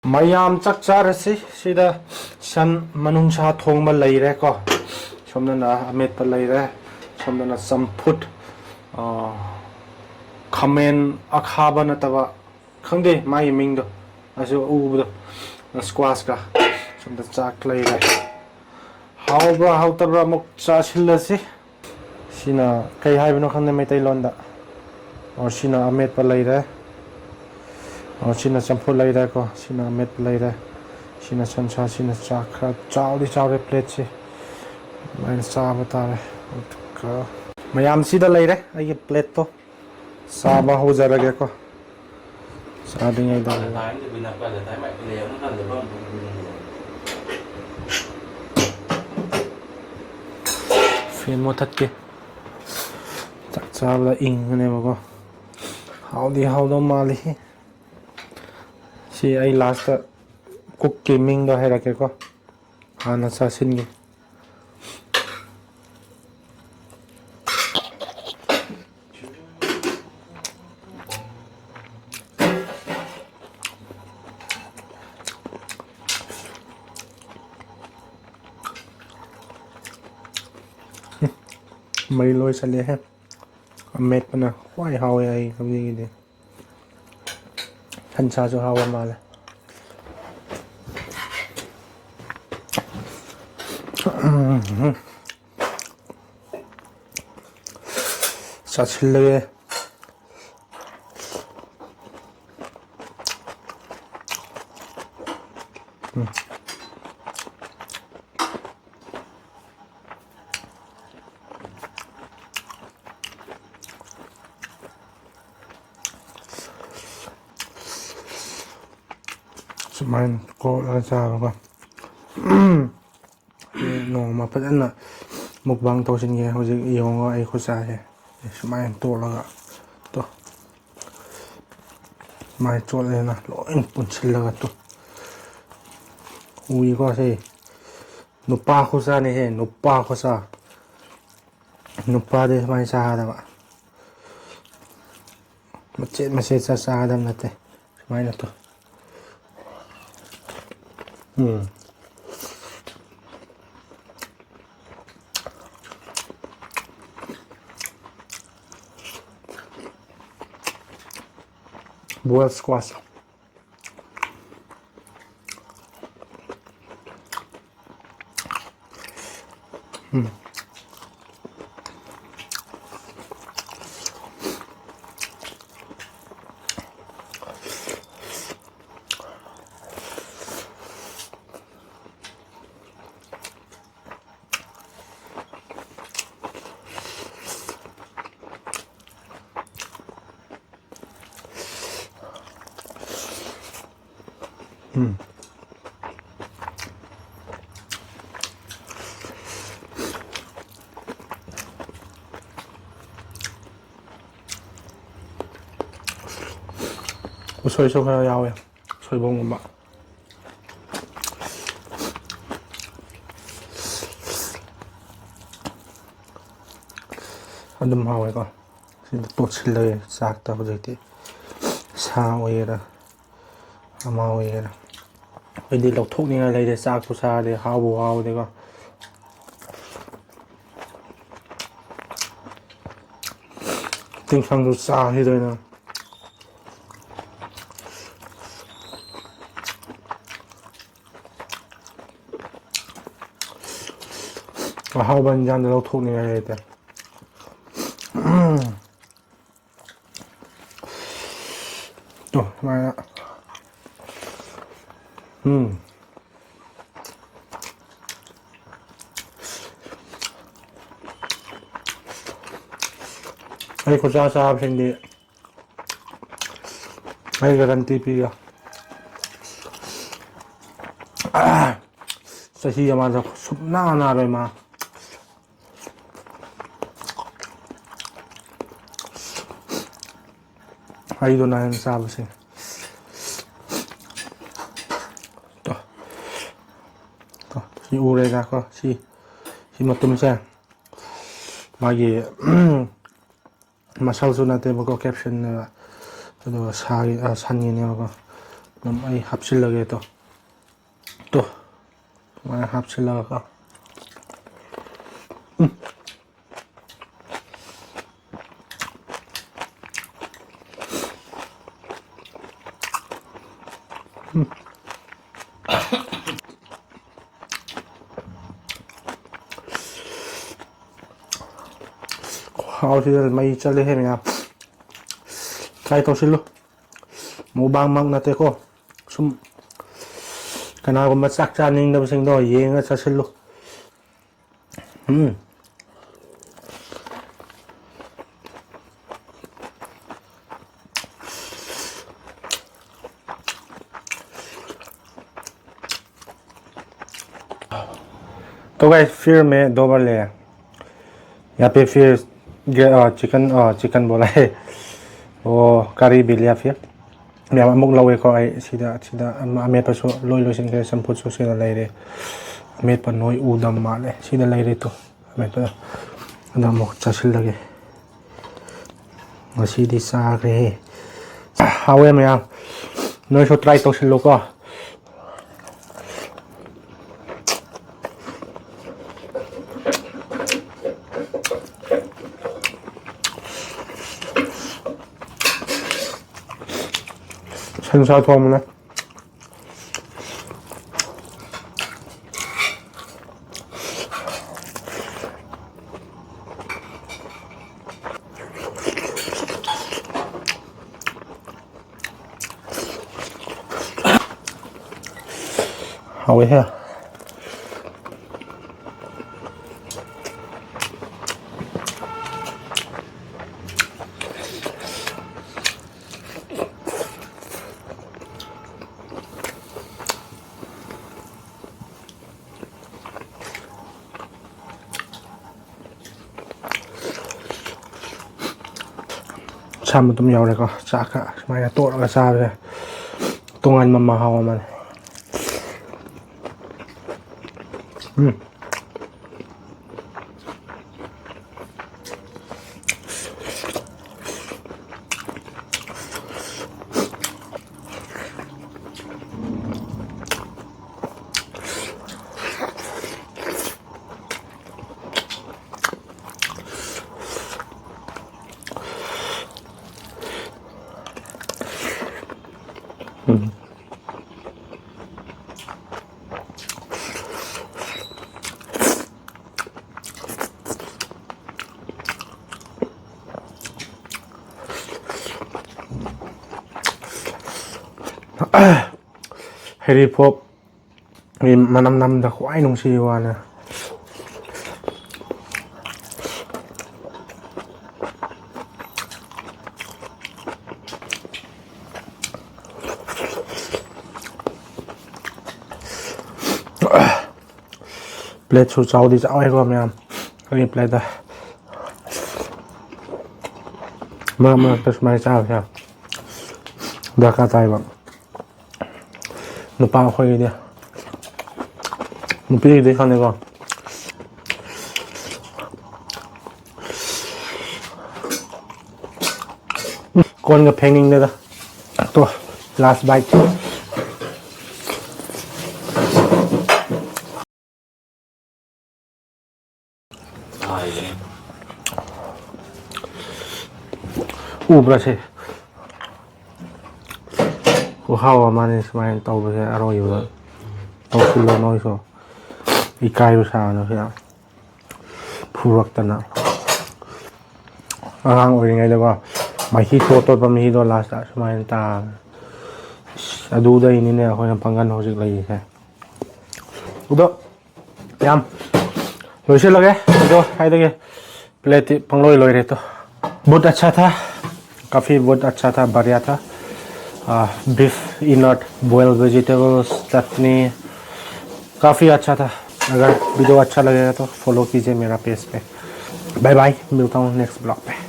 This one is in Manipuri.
mayam chak charasi sida san manungsa thongba leire ko somna na amet pa leire somna na samput khamen akhaba na tawa khangde mai ming do aso u do squash ka somda chak leire hawbra hawtabra muk cha silasi sina kai haibno khangde mai tailonda sina amet pa leire sina samput leire ko sina amet pa leire sina sansa sina chakra chawde plate si main sa batare ka mayam sida leire ai plate to saba ho jarage ko sa dingai da fin mo that ke chak chabla ing ne ko howdo mali si ai last cook gaming do hai rake ko ana sa sin gi mari loi sale hai amet pana wai hawe ai kamni gi de than cha jo hawa mala sa chille sumain ko la cha ba no ma padan na mukbang to sin ge hoji yong ai khu sa he sumain to la to mai to le na lo en pun chil la to ui ko se no pa khu sa ne he no pa khu sa no pa de mai sa da ba ma se sa da na te sumain na to boiled squash. 소이소 그냥 야오야 소이봉 엄마 안좀 하고 이거 또 칠러에 싹 다 보자기 사 오이라 아마 오이라 근데 럭톡닝아 레이데 싹 부사데 하고 내가 띵상도 싹 해도나 how ban jan lo thok ni ai te to ma ai ko cha sa phen di ai garanti pi ya sa hi ya ma sa sup na rồi mà ai do na sa ba se to si u re ra ko si ma tum sa ma gi ma sau su na te ba ko caption do sa san ni ne ko ꯑꯗꯨꯝ ꯑꯩ ꯍꯥꯞꯆꯤꯜꯂꯒꯦ ꯇꯣ ꯁꯨꯃꯥꯏꯅ ꯍꯥꯞꯆꯤꯜꯂꯒ ꯍꯥꯎꯁꯤꯗ ꯃꯩ ꯆꯠꯂꯦꯍꯦ ꯃꯌꯥꯝ ꯇ꯭ꯔꯥꯏ ꯇꯧꯁꯤꯜꯂꯨ ꯃꯨꯛꯕꯥꯡꯃꯛ ꯅꯠꯇꯦꯀꯣ ꯁꯨꯝ ꯀꯅꯥꯒꯨꯝꯕ ꯆꯥꯛ ꯆꯥꯅꯤꯡꯗꯕꯁꯤꯡꯗꯣ ꯌꯦꯡꯉ ꯆꯥꯁꯤꯜꯂꯨ तो गाइस फिर मैं 2 बार ले यहाँ पे फिर चिकन बोला है वो करी भी लिया फिर मैं अमुक लवे को आई सीधा अमेट पर लोई लोई सिंह संपुट सो सीधा ले रहे अमेट पर नोई उदम माले सीधा ले रहे तो अमेट पर अमुक चसिल लगे सीधी साग रहे हावे मैं नोई सो ट्राई तो सिलो को 생사 도움네 하왜 해 참좀 야오래가 짜까 많이 또라가 짜베 동안 맘마 하와만 해리팝 이 만남남다 호아이 농시와나 प्लेट सु चाउदी चावेको म्याम कहीं प्लेट म त्यसमा चाख्छ दरकार चाहियो नुपा खोइदे नुपीदे खानेको कोनगा फेंगिङले तो लास्ट बाइट 우브라세 하와 마네 스마일 떠보세 아로이보다 떠슬러 넣어서 이 가위로 사는 그냥 부럽다나 아랑 오링에다가 마히 토토 밤히도 라스타 스마일 타 아두다 이니네 그냥 방간 호직 레이세 우도 얌 लोइसलगे तो हाइदगे प्लेट पंगलोई लोई रहे तो बहुत अच्छा था काफ़ी बहुत अच्छा था बढ़िया था बीफ इनट बॉइल्ड वेजिटेबल्स चटनी काफ़ी अच्छा था अगर वीडियो अच्छा लगेगा तो फॉलो कीजिए मेरा पेज पे बाय बाय मिलता हूँ नेक्स्ट ब्लॉग पे